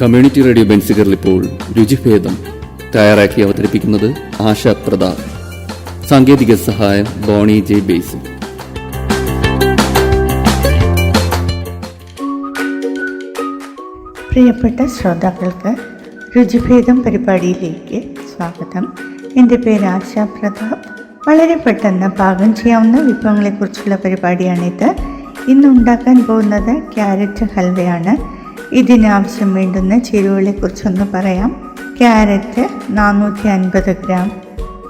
Community radio ബെൻസിഗറിൽ ഇപ്പോൾ രുചിഭേദം തയ്യാറാക്കി അവതരിപ്പിക്കുന്നത് ആശാ പ്രതാപ്. സാങ്കേതിക സഹായം ബോണി ജെ ബേസിൽ. പ്രിയപ്പെട്ട ശ്രോതാക്കൾക്ക് രുചിഭേദം പരിപാടിയിലേക്ക് സ്വാഗതം. എൻ്റെ പേര് ആശാ പ്രതാപ്. വളരെ പെട്ടെന്ന് പാകം ചെയ്യാവുന്ന വിഭവങ്ങളെക്കുറിച്ചുള്ള പരിപാടിയാണിത്. ഇന്ന് ഉണ്ടാക്കാൻ പോകുന്നത് ക്യാരറ്റ് ഹൽവയാണ്. ഇതിനാവശ്യം വേണ്ടുന്ന ചേരുവകളെക്കുറിച്ചൊന്ന് പറയാം. ക്യാരറ്റ് 450 ഗ്രാം,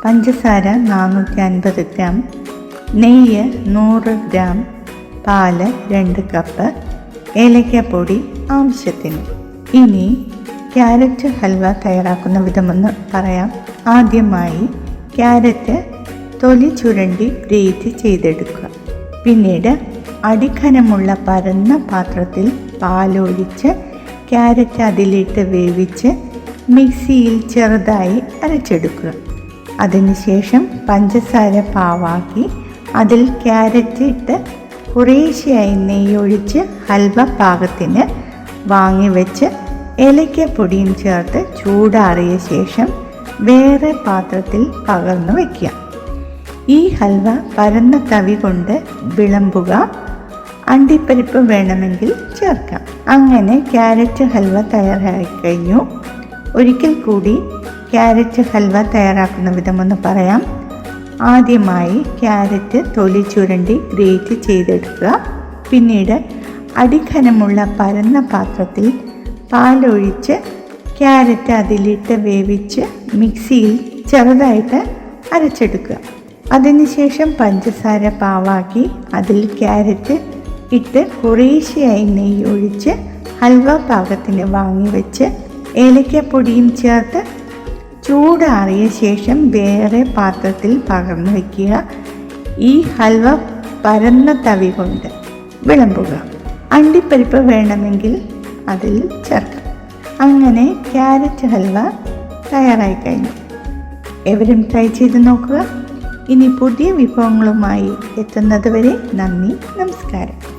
പഞ്ചസാര 450 ഗ്രാം, നെയ്യ് 100 ഗ്രാം, പാല് 2 കപ്പ്, ഏലക്കാപ്പൊടി ആവശ്യത്തിന്. ഇനി ക്യാരറ്റ് ഹൽവ തയ്യാറാക്കുന്ന വിധമൊന്ന് പറയാം. ആദ്യമായി ക്യാരറ്റ് തൊലി ചുരണ്ടി ഗ്രേറ്റ് ചെയ്തെടുക്കുക. പിന്നീട് അടിഖനമുള്ള പരന്ന പാത്രത്തിൽ പാലൊഴിച്ച് ക്യാരറ്റ് അതിലിട്ട് വേവിച്ച് മിക്സിയിൽ ചെറുതായി അരച്ചെടുക്കുക. അതിനുശേഷം പഞ്ചസാര പാവാക്കി അതിൽ ക്യാരറ്റ് ഇട്ട് കുറേശ്ശെയായി നെയ്യൊഴിച്ച് ഹൽവ പാകത്തിന് വാങ്ങിവെച്ച് ഏലക്കപ്പൊടിയും ചേർത്ത് ചൂടാറിയ ശേഷം വേറെ പാത്രത്തിൽ പകർന്നു വയ്ക്കുക. ഈ ഹൽവ പരന്ന തവി കൊണ്ട് വിളമ്പുക. അണ്ടിപ്പരിപ്പ് വേണമെങ്കിൽ ചേർക്കാം. അങ്ങനെ ക്യാരറ്റ് ഹൽവ തയ്യാറായി കഴിഞ്ഞു. ഒരിക്കൽ കൂടി ക്യാരറ്റ് ഹൽവ തയ്യാറാക്കുന്ന വിധമൊന്ന് പറയാം. ആദ്യമായി ക്യാരറ്റ് തൊലി ചുരണ്ടി ഗ്രേറ്റ് ചെയ്തെടുക്കുക. പിന്നീട് അടിഖനമുള്ള പരന്ന പാത്രത്തിൽ പാലൊഴിച്ച് ക്യാരറ്റ് അതിലിട്ട് വേവിച്ച് മിക്സിയിൽ ചെറുതായിട്ട് അരച്ചെടുക്കുക. അതിനുശേഷം പഞ്ചസാര പാവാക്കി അതിൽ ക്യാരറ്റ് ഇട്ട് കുറേശ്ശെയായി നെയ്യ് ഒഴിച്ച് ഹൽവ പാകത്തിന് വാങ്ങിവെച്ച് ഏലക്കപ്പൊടിയും ചേർത്ത് ചൂടാറിയ ശേഷം വേറെ പാത്രത്തിൽ പകർന്നു വയ്ക്കുക. ഈ ഹൽവ പരന്ന തവി കൊണ്ട് വിളമ്പുക. അണ്ടിപ്പരിപ്പ് വേണമെങ്കിൽ അതിൽ ചേർക്കാം. അങ്ങനെ ക്യാരറ്റ് ഹൽവ തയ്യാറായി കഴിഞ്ഞു. എവരും ട്രൈ ചെയ്ത് നോക്കുക. ഇനി പുതിയ വിഭവങ്ങളുമായി എത്തുന്നത് വരെ നന്ദി, നമസ്കാരം.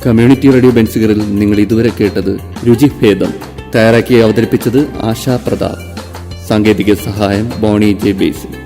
കമ്മ്യൂണിറ്റി റേഡിയോ ബെൻസിഗറിൽ നിങ്ങൾ ഇതുവരെ കേട്ടത് രുചിഭേദം. തയ്യാറാക്കി അവതരിപ്പിച്ചത് ആശാ പ്രതാപ്. സാങ്കേതിക സഹായം ബോണി ജെ ബേസിൽ.